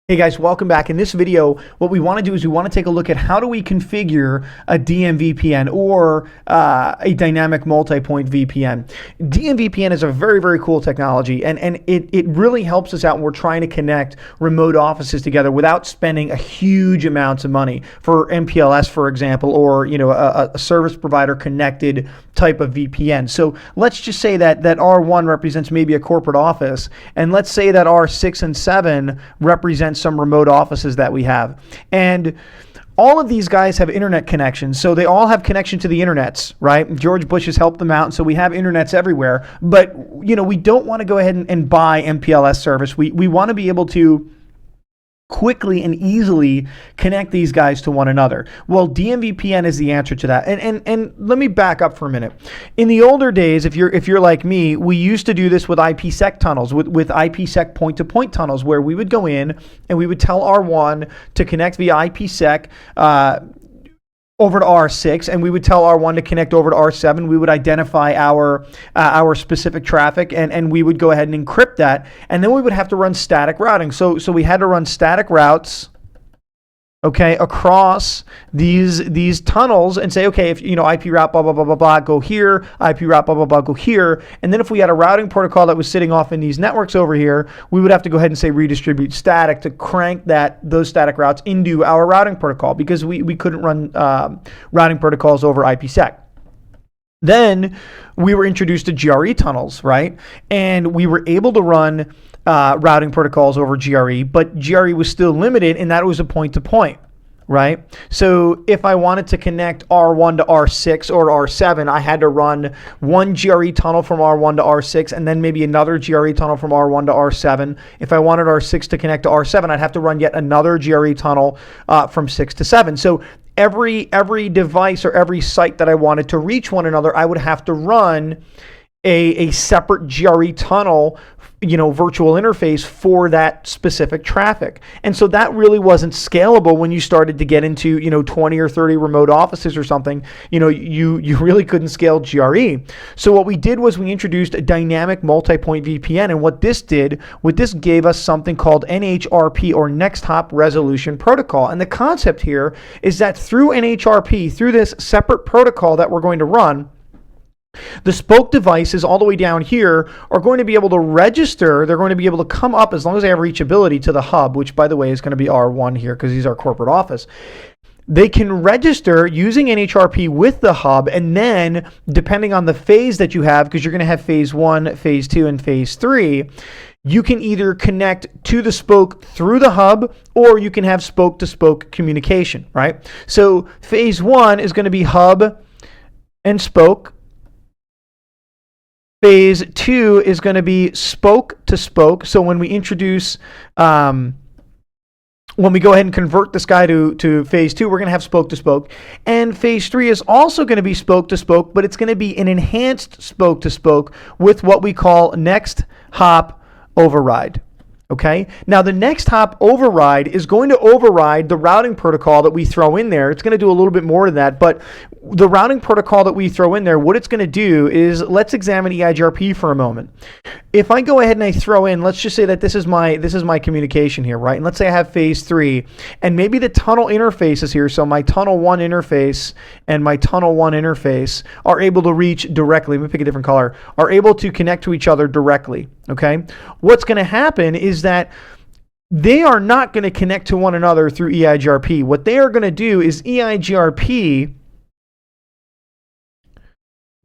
Hey guys, welcome back. In this video, what we want to do is we want to take a look at how do we configure a DMVPN or a dynamic multi-point VPN. DMVPN is a very, very cool technology, and it really helps us out when we're trying to connect remote offices together without spending a huge amounts of money for MPLS, for example, or a service provider connected type of VPN. So let's just say that R1 represents maybe a corporate office, and let's say that R6 and 7 represent some remote offices that we have. And all of these guys have internet connections, so they all have connection to the internets, right? George Bush has helped them out, and so we have internets everywhere. But we don't want to go ahead and buy MPLS service. We want to be able to quickly and easily connect these guys to one another. Well, DMVPN is the answer to that. And let me back up for a minute. In the older days, if you're like me, we used to do this with IPsec tunnels, with IPsec point-to-point tunnels, where we would go in and we would tell R1 to connect via IPsec over to R6, and we would tell R1 to connect over to R7. We would identify our specific traffic, and we would go ahead and encrypt that, and then we would have to run static routing. So we had to run static routes, okay, across these tunnels, and say, okay, if IP route blah blah blah blah blah, go here, IP route blah blah blah, go here, and then if we had a routing protocol that was sitting off in these networks over here, we would have to go ahead and say redistribute static to crank those static routes into our routing protocol, because we couldn't run routing protocols over IPsec. Then we were introduced to GRE tunnels, right? And we were able to run routing protocols over GRE, but GRE was still limited in that it was a point-to-point, right? So if I wanted to connect R1 to R6 or R7, I had to run one GRE tunnel from R1 to R6, and then maybe another GRE tunnel from R1 to R7. If I wanted R6 to connect to R7, I'd have to run yet another GRE tunnel from 6 to 7. So every device or every site that I wanted to reach one another, I would have to run a separate GRE tunnel, virtual interface for that specific traffic. And so that really wasn't scalable when you started to get into, 20 or 30 remote offices or something. You really couldn't scale GRE. So what we did was we introduced a dynamic multi-point VPN. And what this gave us something called NHRP, or Next Hop Resolution Protocol. And the concept here is that through NHRP, through this separate protocol that we're going to run, the spoke devices all the way down here are going to be able to register. They're going to be able to come up, as long as they have reachability, to the hub, which, by the way, is going to be R1 here because he's our corporate office. They can register using NHRP with the hub, and then depending on the phase that you have, because you're going to have phase 1, phase 2, and phase 3, you can either connect to the spoke through the hub, or you can have spoke-to-spoke communication, right? So phase 1 is going to be hub and spoke. Phase 2 is going to be spoke to spoke. So when we introduce, when we go ahead and convert this guy to phase 2, we're going to have spoke to spoke. And phase 3 is also going to be spoke to spoke, but it's going to be an enhanced spoke to spoke with what we call next hop override. Okay, now the next hop override is going to override the routing protocol that we throw in there. It's going to do a little bit more than that, but the routing protocol that we throw in there, what it's going to do is, let's examine EIGRP for a moment. If I go ahead and I throw in, let's just say that this is my communication here, right? And let's say I have phase 3, and maybe the tunnel interfaces here, so my tunnel 1 interface and my tunnel 1 interface are able to reach directly. Let me pick a different color. Are able to connect to each other directly. Okay, what's going to happen is that they are not going to connect to one another through EIGRP. What they are going to do is EIGRP,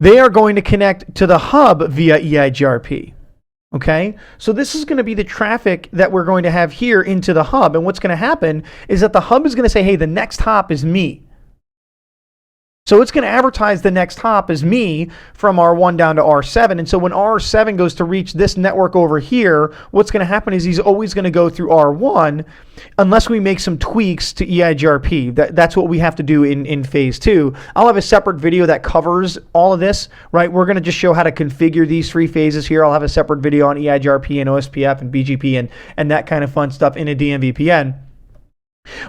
they are going to connect to the hub via EIGRP. Okay, so this is going to be the traffic that we're going to have here into the hub. And what's going to happen is that the hub is going to say, hey, the next hop is me. So it's going to advertise the next hop as me from R1 down to R7. And so when R7 goes to reach this network over here, what's going to happen is he's always going to go through R1 unless we make some tweaks to EIGRP. That's what we have to do in phase 2. I'll have a separate video that covers all of this, right? We're going to just show how to configure these 3 phases here. I'll have a separate video on EIGRP and OSPF and BGP and that kind of fun stuff in a DMVPN.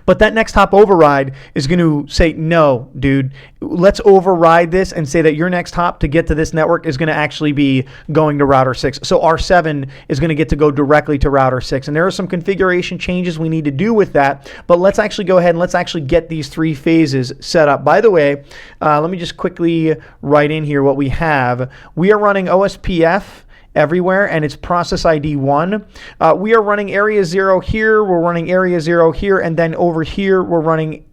But that next hop override is going to say, no, dude, let's override this and say that your next hop to get to this network is going to actually be going to router 6. So R7 is going to get to go directly to router 6. And there are some configuration changes we need to do with that. But let's actually go ahead and let's actually get these 3 phases set up. By the way, let me just quickly write in here what we have. We are running OSPF everywhere, and it's process ID 1. We are running area 0 here, we're running area 0 here, and then over here we're running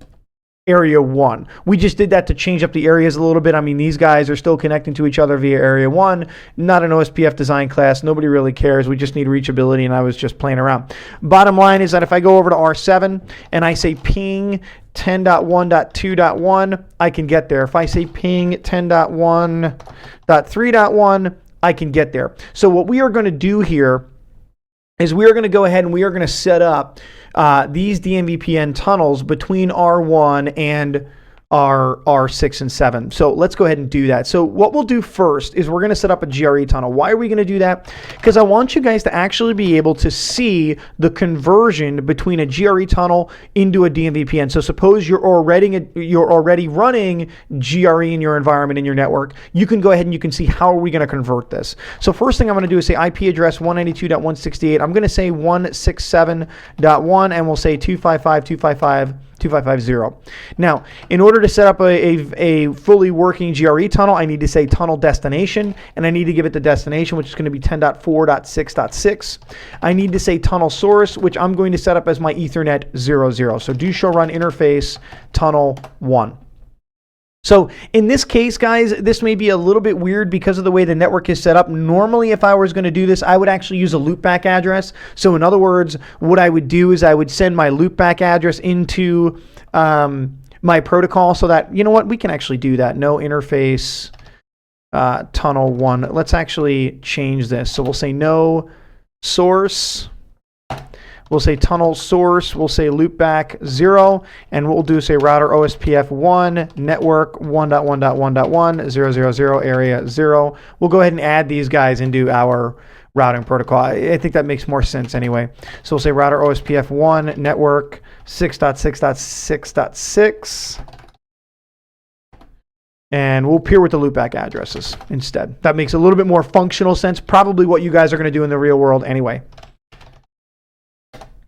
area 1. We just did that to change up the areas a little bit. I mean, these guys are still connecting to each other via area 1, not an OSPF design class. Nobody really cares. We just need reachability, and I was just playing around. Bottom line is that if I go over to R7 and I say ping 10.1.2.1, I can get there. If I say ping 10.1.3.1, I can get there. So what we are going to do here is we are going to go ahead and we are going to set up these DMVPN tunnels between R1 and R6 and 7. So let's go ahead and do that. So what we'll do first is we're going to set up a GRE tunnel. Why are we going to do that? Because I want you guys to actually be able to see the conversion between a GRE tunnel into a DMVPN. So suppose you're already running GRE in your environment, in your network. You can go ahead and you can see how are we going to convert this. So first thing I'm going to do is say IP address 192.168. I'm going to say 167.1 and we'll say 255.255.255.0. Now, in order to set up a fully working GRE tunnel, I need to say tunnel destination, and I need to give it the destination, which is going to be 10.4.6.6. I need to say tunnel source, which I'm going to set up as my Ethernet 00. So do show run interface tunnel 1. So in this case, guys, this may be a little bit weird because of the way the network is set up. Normally, if I was going to do this, I would actually use a loopback address. So in other words, what I would do is I would send my loopback address into my protocol so that, you know what, we can actually do that. No interface tunnel 1. Let's actually change this. So we'll say no source. We'll say tunnel source, we'll say loopback 0, and what we'll do is say router OSPF 1, network 1.1.1.1, 000, area 0. We'll go ahead and add these guys into our routing protocol. I think that makes more sense anyway. So we'll say router OSPF 1, network 6.6.6.6. And we'll pair with the loopback addresses instead. That makes a little bit more functional sense, probably what you guys are going to do in the real world anyway.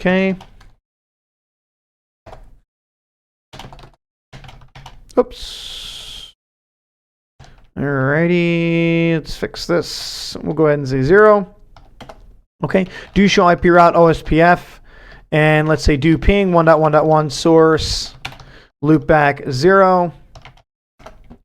Okay. Oops. Alrighty, let's fix this. We'll go ahead and say 0. Okay, do show IP route OSPF, and let's say do ping 1.1.1 source loopback 0.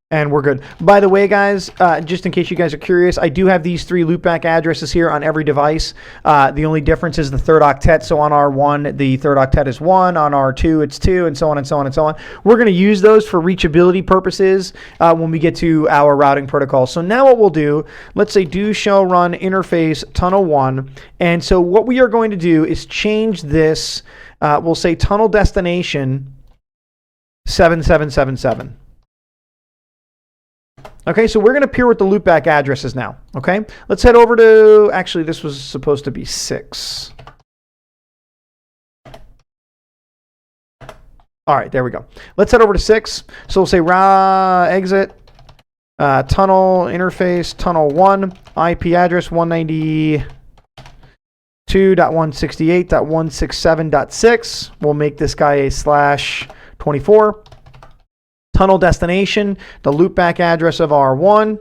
And we're good. By the way, guys, just in case you guys are curious, I do have these 3 loopback addresses here on every device. The only difference is the third octet. So on R1, the third octet is 1. On R2, it's 2, and so on and so on and so on. We're going to use those for reachability purposes when we get to our routing protocol. So now what we'll do, let's say do show run interface tunnel 1. And so what we are going to do is change this. We'll say tunnel destination 7777. Okay, so we're going to pair with the loopback addresses now. Okay, let's head over to, actually, this was supposed to be 6. All right, there we go. Let's head over to 6. So we'll say exit, tunnel interface, tunnel 1, IP address 192.168.167.6. We'll make this guy a /24. Tunnel destination, the loopback address of R1,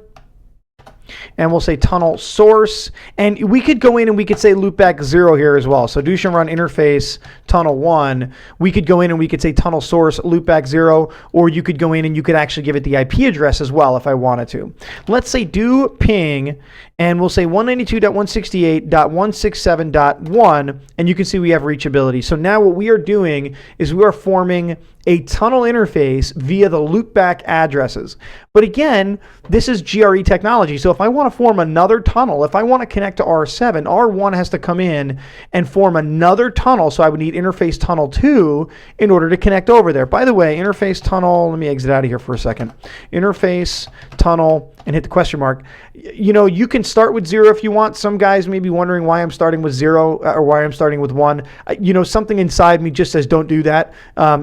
and we'll say tunnel source, and we could go in and we could say loopback 0 here as well. So do show run interface tunnel 1. We could go in and we could say tunnel source loopback 0, or you could go in and you could actually give it the IP address as well if I wanted to. Let's say do ping, and we'll say 192.168.167.1, and you can see we have reachability. So now what we are doing is we are forming a tunnel interface via the loopback addresses. But again, this is GRE technology. So if I want to form another tunnel, if I want to connect to R7, R1 has to come in and form another tunnel. So I would need interface tunnel 2 in order to connect over there. By the way, interface tunnel, let me exit out of here for a second. Interface tunnel and hit the question mark. You know, you can start with 0 if you want. Some guys may be wondering why I'm starting with 0 or why I'm starting with 1. You know, something inside me just says don't do that.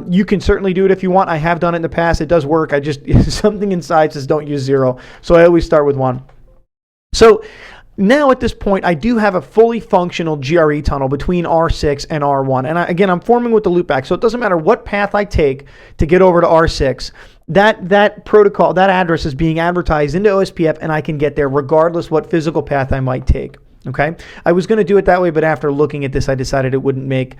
You can certainly do it if you want. I have done it in the past. It does work. I just, something inside says don't use 0. So I always start with 1. So now at this point, I do have a fully functional GRE tunnel between R6 and R1. And again, I'm forming with the loopback. So it doesn't matter what path I take to get over to R6. That protocol, that address is being advertised into OSPF, and I can get there regardless what physical path I might take. Okay, I was going to do it that way, but after looking at this, I decided it wouldn't make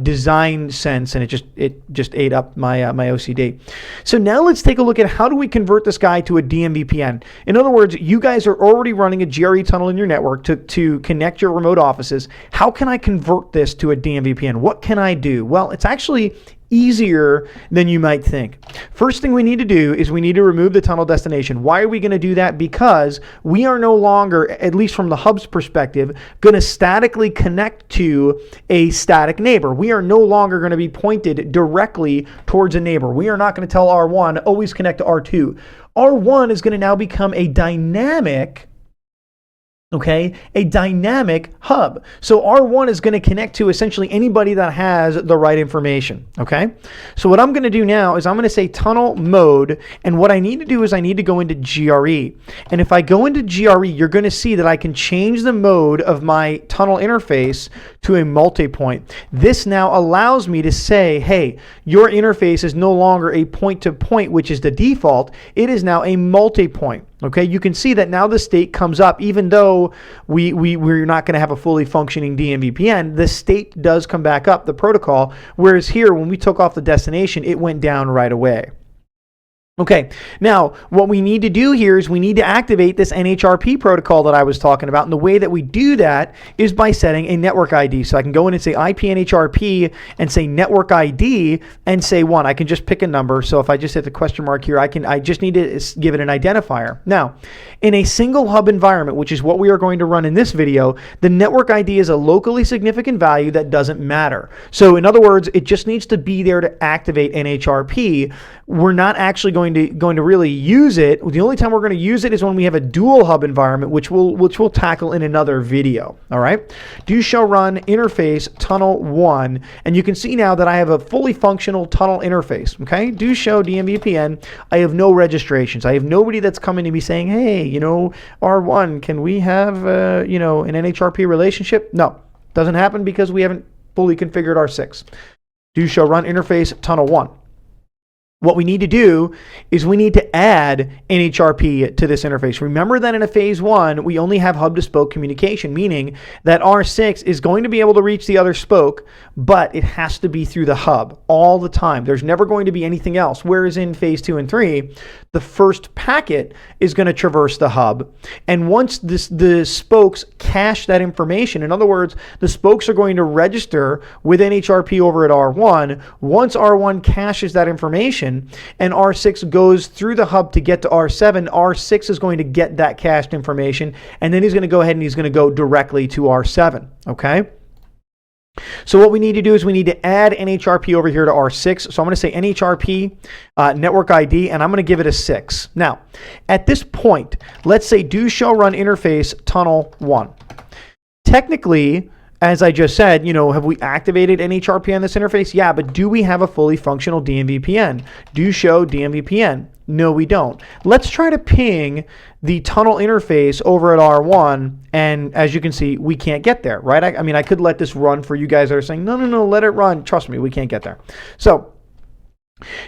design sense, and it just ate up my my OCD. So now let's take a look at how do we convert this guy to a DMVPN. In other words, you guys are already running a GRE tunnel in your network to connect your remote offices. How can I convert this to a DMVPN? What can I do? Well, it's actually easier than you might think. First thing we need to do is we need to remove the tunnel destination. Why are we going to do that? Because we are no longer, at least from the hub's perspective, going to statically connect to a static neighbor. We are no longer going to be pointed directly towards a neighbor. We are not going to tell R1, always connect to R2. R1 is going to now become a dynamic hub. So R1 is going to connect to essentially anybody that has the right information, okay? So what I'm going to do now is I'm going to say tunnel mode, and what I need to do is I need to go into GRE. And if I go into GRE, you're going to see that I can change the mode of my tunnel interface to a multi-point. This now allows me to say, hey, your interface is no longer a point-to-point, which is the default. It is now a multi-point. Okay, you can see that now the state comes up, even though we're not going to have a fully functioning DMVPN, the state does come back up, the protocol, whereas here, when we took off the destination, it went down right away. Okay, now what we need to do here is we need to activate this NHRP protocol that I was talking about, and the way that we do that is by setting a network ID. So I can go in and say IP NHRP and say network ID and say 1. I can just pick a number. So if I just hit the question mark here, I just need to give it an identifier. Now, in a single hub environment, which is what we are going to run in this video, the network ID is a locally significant value that doesn't matter. So in other words, it just needs to be there to activate NHRP. We're not actually going to really use it. The only time we're going to use it is when we have a dual hub environment, which we'll tackle in another video. All right. Do show run interface tunnel 1, and you can see now that I have a fully functional tunnel interface. Okay. Do show DMVPN. I have no registrations. I have nobody that's coming to me saying, hey, you know, R1, can we have you know, an NHRP relationship? No, doesn't happen because we haven't fully configured R6. Do show run interface tunnel 1. What we need to do is we need to add NHRP to this interface. Remember that in a phase 1, we only have hub to spoke communication, meaning that R6 is going to be able to reach the other spoke, but it has to be through the hub all the time. There's never going to be anything else. Whereas in phase 2 and 3, the first packet is going to traverse the hub. And once the spokes cache that information, in other words, the spokes are going to register with NHRP over at R1. Once R1 caches that information, and R6 goes through the hub to get to R7, R6 is going to get that cached information, and then he's going to go ahead and he's going to go directly to R7, okay? So what we need to do is we need to add NHRP over here to R6. So I'm going to say NHRP network ID, and I'm going to give it a 6. Now, at this point, let's say do show run interface tunnel 1. Technically, as I just said, you know, have we activated NHRP on this interface? Yeah, but do we have a fully functional DMVPN? Do show DMVPN? No, we don't. Let's try to ping the tunnel interface over at R1, and as you can see, we can't get there, right? I mean, I could let this run for you guys that are saying, no, let it run. Trust me, we can't get there. So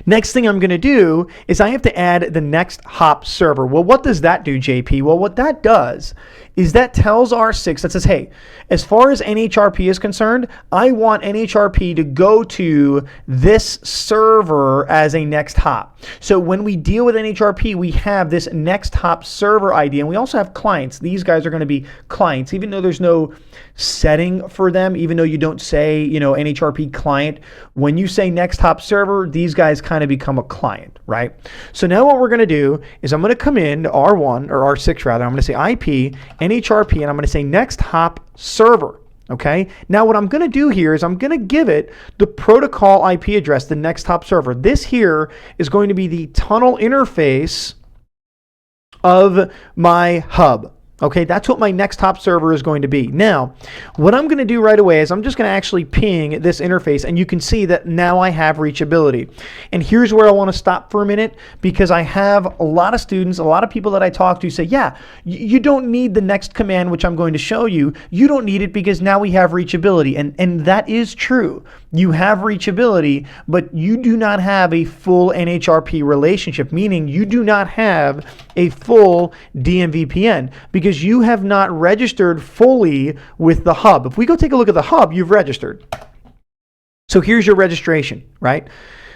next thing I'm going to do is I have to add the next hop server. Well, what does that do, JP? Well, what that does is that tells R6, that says, hey, as far as NHRP is concerned, I want NHRP to go to this server as a next hop. So when we deal with NHRP, we have this next hop server ID, and we also have clients. These guys are going to be clients, even though there's no setting for them, even though you don't say, NHRP client. When you say next hop server, these guys kind of become a client, right? So now what we're going to do is I'm going to come in to R1 or R6 rather. I'm going to say IP, NHRP, and I'm going to say next hop server. Okay. Now what I'm going to do here is I'm going to give it the protocol IP address, the next hop server. This here is going to be the tunnel interface of my hub. Okay, that's what my next hop server is going to be. Now, what I'm going to do right away is I'm just going to actually ping this interface, and you can see that now I have reachability. And here's where I want to stop for a minute, because I have a lot of students, a lot of people that I talk to say, yeah, you don't need the next command, which I'm going to show you. You don't need it because now we have reachability. And that is true. You have reachability, but you do not have a full NHRP relationship, meaning you do not have a full DMVPN because you have not registered fully with the hub. If we go take a look at the hub, you've registered. So here's your registration, right?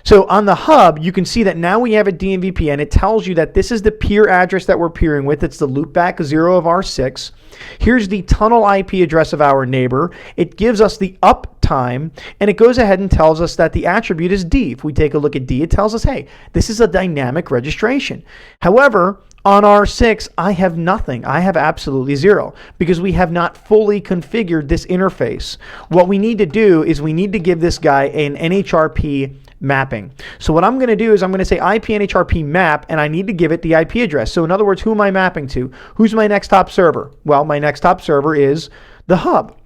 So on the hub, you can see that now we have a DMVPN. It tells you that this is the peer address that we're peering with. It's the loopback 0 of R6. Here's the tunnel IP address of our neighbor. It gives us the uptime, and it goes ahead and tells us that the attribute is D. If we take a look at D, it tells us, hey, this is a dynamic registration. However, on R6, I have nothing. I have absolutely 0 because we have not fully configured this interface. What we need to do is we need to give this guy an NHRP mapping. So what I'm going to do is I'm going to say IP NHRP map, and I need to give it the IP address. So in other words, who am I mapping to? Who's my next hop server? Well, my next hop server is the hub.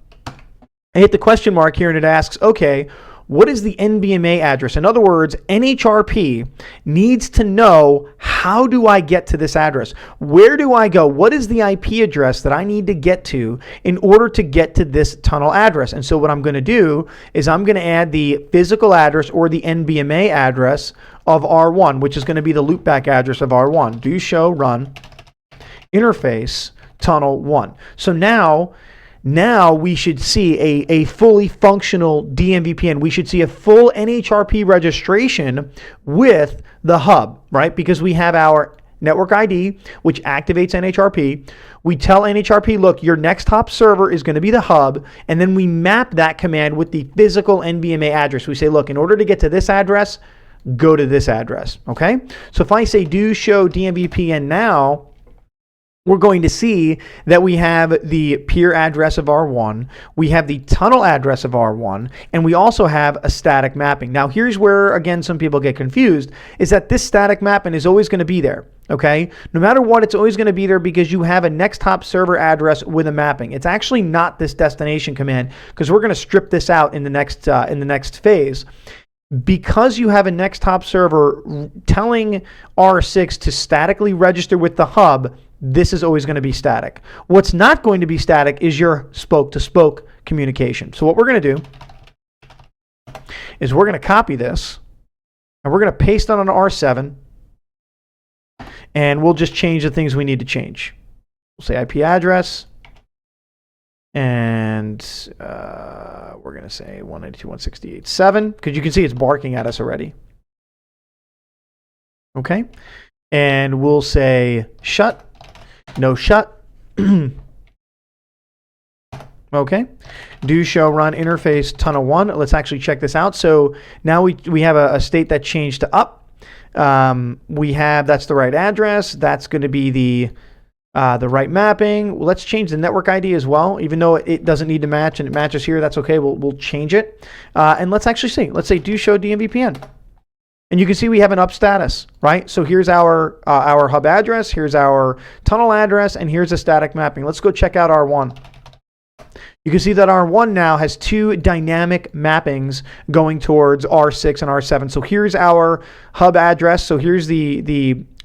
I hit the question mark here and it asks, okay, what is the NBMA address? In other words, NHRP needs to know, how do I get to this address? Where do I go? What is the IP address that I need to get to in order to get to this tunnel address? And so what I'm going to do is I'm going to add the physical address or the NBMA address of R1, which is going to be the loopback address of R1. Do show run interface tunnel 1. So now we should see a fully functional DMVPN. We should see a full NHRP registration with the hub, right? Because we have our network ID, which activates NHRP. We tell NHRP, look, your next hop server is going to be the hub, and then we map that command with the physical NBMA address. We say, look, in order to get to this address, go to this address, okay? So if I say do show DMVPN now, we're going to see that we have the peer address of R1, we have the tunnel address of R1, and we also have a static mapping. Now here's where, again, some people get confused, is that this static mapping is always going to be there, okay? No matter what, it's always going to be there because you have a next hop server address with a mapping. It's actually not this destination command, because we're going to strip this out in the next phase. Because you have a next hop server telling R6 to statically register with the hub, this is always going to be static. What's not going to be static is your spoke-to-spoke communication. So what we're going to do is we're going to copy this, and we're going to paste it on an R7, and we'll just change the things we need to change. We'll say IP address, and we're going to say 192.168.7, because you can see it's barking at us already. Okay, and we'll say shut. No shut. Okay. Do show run interface tunnel 1. Let's actually check this out. So now we have a state that changed to up. We have, that's the right address. That's going to be the right mapping. Let's change the network ID as well, even though it doesn't need to match and it matches here. That's okay. We'll change it. And let's actually see. Let's say do show DMVPN. And you can see we have an up status, right? So here's our hub address, here's our tunnel address, and here's a static mapping. Let's go check out R1. You can see that R1 now has 2 dynamic mappings going towards R6 and R7. So here's our hub address. So here's the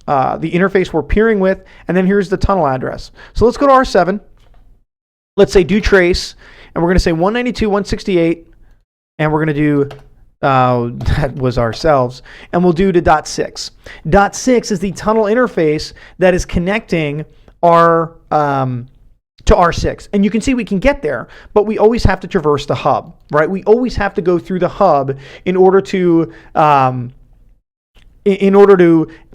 interface we're peering with, and then here's the tunnel address. So let's go to R7. Let's say do trace, and we're going to say 192.168, and we're going to do that was ourselves, and we'll do to .6. .6 is the tunnel interface that is connecting our to to R6. And you can see we can get there, but we always have to traverse the hub, right? We always have to go through the hub in order to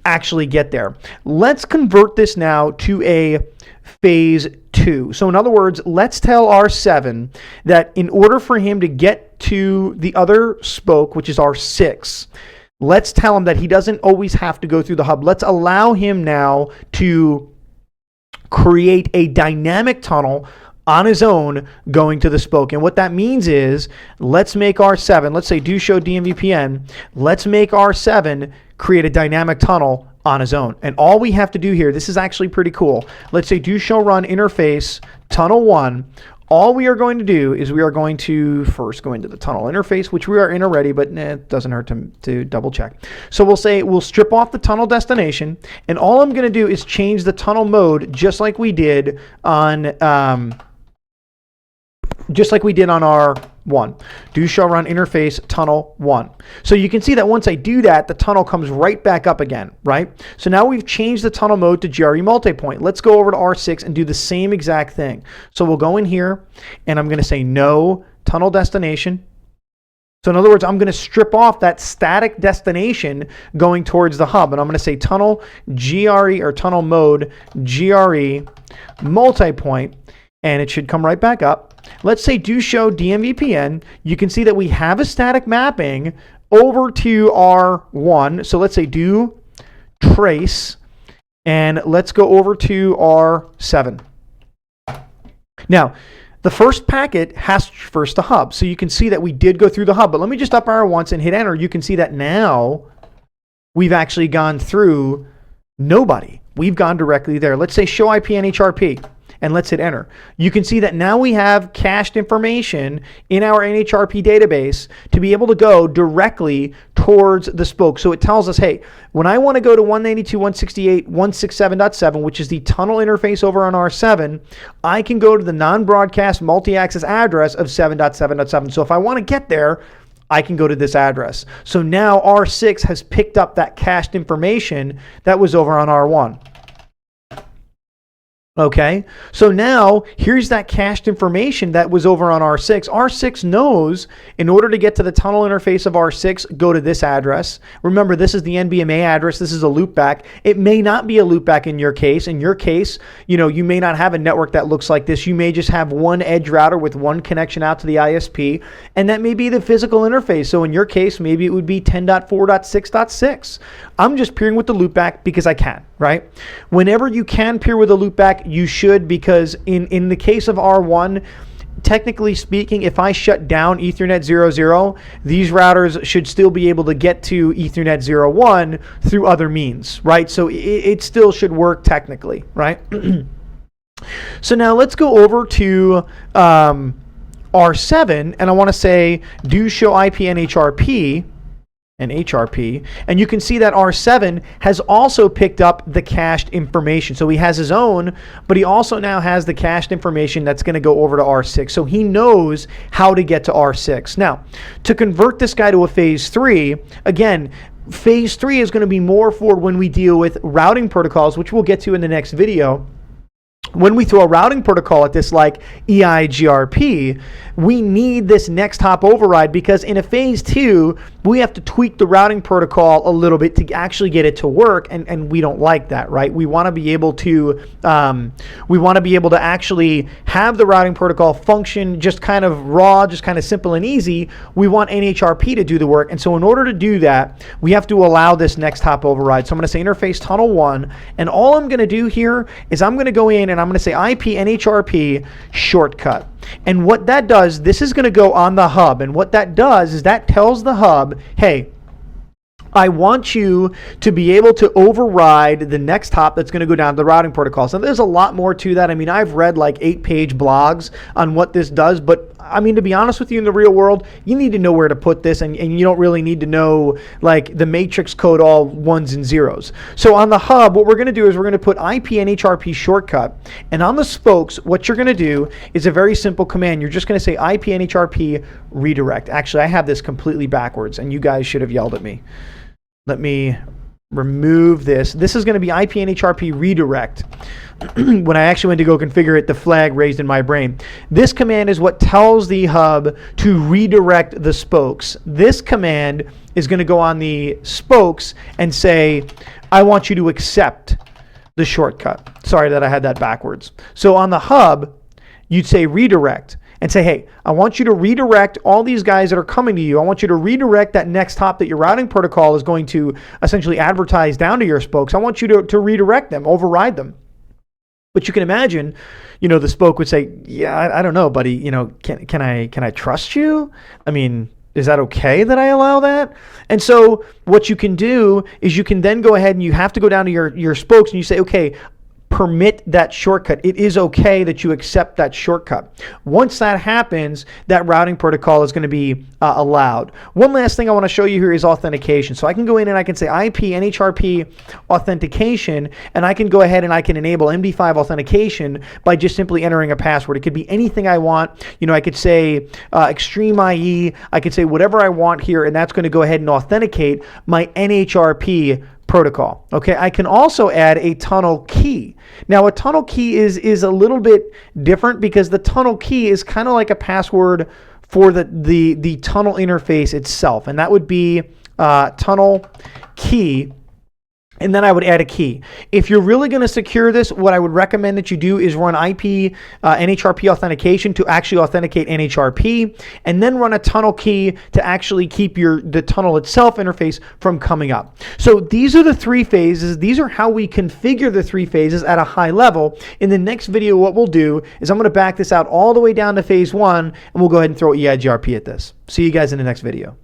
actually get there. Let's convert this now to a phase 2. So in other words, let's tell R7 that in order for him to get to the other spoke, which is R6, let's tell him that he doesn't always have to go through the hub. Let's allow him now to create a dynamic tunnel on his own going to the spoke. And what that means is, let's make R7, let's say do show DMVPN, let's make R7 create a dynamic tunnel on his own. And all we have to do here, this is actually pretty cool. Let's say do show run interface tunnel 1. All we are going to do is we are going to first go into the tunnel interface, which we are in already, but it doesn't hurt to double check. So we'll say we'll strip off the tunnel destination, and all I'm going to do is change the tunnel mode just like we did on R1. Do show run interface tunnel 1. So you can see that once I do that, the tunnel comes right back up again, right? So now we've changed the tunnel mode to GRE multipoint. Let's go over to R6 and do the same exact thing. So we'll go in here and I'm going to say no tunnel destination. So in other words, I'm going to strip off that static destination going towards the hub, and I'm going to say tunnel GRE or tunnel mode GRE multipoint, and it should come right back up. Let's say do show DMVPN. You can see that we have a static mapping over to R1. So let's say do trace, and let's go over to R7. Now, the first packet has to traverse the hub. So you can see that we did go through the hub, but let me just up arrow once and hit enter. You can see that now we've actually gone through nobody. We've gone directly there. Let's say show IP NHRP. And let's hit enter. You can see that now we have cached information in our NHRP database to be able to go directly towards the spoke. So it tells us, hey, when I want to go to 192.168.167.7, which is the tunnel interface over on R7, I can go to the non-broadcast multi-access address of 7.7.7. So if I want to get there, I can go to this address. So now R6 has picked up that cached information that was over on R1. Okay, so now here's that cached information that was over on R6. R6 knows in order to get to the tunnel interface of R6, go to this address. Remember, this is the NBMA address. This is a loopback. It may not be a loopback in your case. In your case, you know, you may not have a network that looks like this. You may just have one edge router with one connection out to the ISP, and that may be the physical interface. So in your case, maybe it would be 10.4.6.6. I'm just peering with the loopback because I can, right? Whenever you can peer with a loopback, you should, because in the case of R1, technically speaking, if I shut down Ethernet 0.0, these routers should still be able to get to Ethernet 0.1 through other means, right? So it still should work technically, right? So now let's go over to R7, and I want to say do show IP NHRP. And HRP, and you can see that R7 has also picked up the cached information. So he has his own, but he also now has the cached information that's going to go over to R6. So he knows how to get to R6. Now, to convert this guy to a phase 3, again, phase 3 is going to be more for when we deal with routing protocols, which we'll get to in the next video. When we throw a routing protocol at this like EIGRP, we need this next hop override, because in a phase 2, we have to tweak the routing protocol a little bit to actually get it to work, and we don't like that, right? We want to be able to actually have the routing protocol function just kind of raw, just kind of simple and easy. We want NHRP to do the work, and so in order to do that, we have to allow this next hop override. So I'm going to say interface tunnel 1, and all I'm going to do here is I'm going to go in and I'm going to say IP NHRP shortcut. And what that does, this is going to go on the hub, and what that does is that tells the hub, hey, I want you to be able to override the next hop that's going to go down to the routing protocol. So there's a lot more to that. I mean, I've read like 8-page blogs on what this does, but I mean, to be honest with you, in the real world, you need to know where to put this, and you don't really need to know like the matrix code all ones and zeros. So on the hub, what we're going to do is we're going to put IP NHRP shortcut, and on the spokes, what you're going to do is a very simple command. You're just going to say IP NHRP redirect. Actually, I have this completely backwards, and you guys should have yelled at me. Let me remove this. This is going to be IP NHRP redirect. When I actually went to go configure it, the flag raised in my brain. This command is what tells the hub to redirect the spokes. This command is going to go on the spokes and say, I want you to accept the shortcut. Sorry that I had that backwards. So on the hub, you'd say redirect and say, hey, I want you to redirect all these guys that are coming to you. I want you to redirect that next hop that your routing protocol is going to essentially advertise down to your spokes. I want you to redirect them, override them. But you can imagine, the spoke would say, yeah, I don't know, buddy, can I trust you? I mean, is that okay that I allow that? And so what you can do is you can then go ahead and you have to go down to your spokes and you say, okay, permit that shortcut. It is okay that you accept that shortcut. Once that happens, that routing protocol is going to be allowed. One last thing I want to show you here is authentication. So I can go in and I can say IP NHRP authentication, and I can go ahead and I can enable MD5 authentication by just simply entering a password. It could be anything I want. I could say XtremeIE. I could say whatever I want here, and that's going to go ahead and authenticate my NHRP protocol. Okay, I can also add a tunnel key. Now a tunnel key is a little bit different because the tunnel key is kind of like a password for the tunnel interface itself, and that would be tunnel key. And then I would add a key. If you're really going to secure this, what I would recommend that you do is run IP NHRP authentication to actually authenticate NHRP, and then run a tunnel key to actually keep the tunnel itself interface from coming up. So these are the 3 phases. These are how we configure the 3 phases at a high level. In the next video, what we'll do is I'm going to back this out all the way down to phase 1, and we'll go ahead and throw EIGRP at this. See you guys in the next video.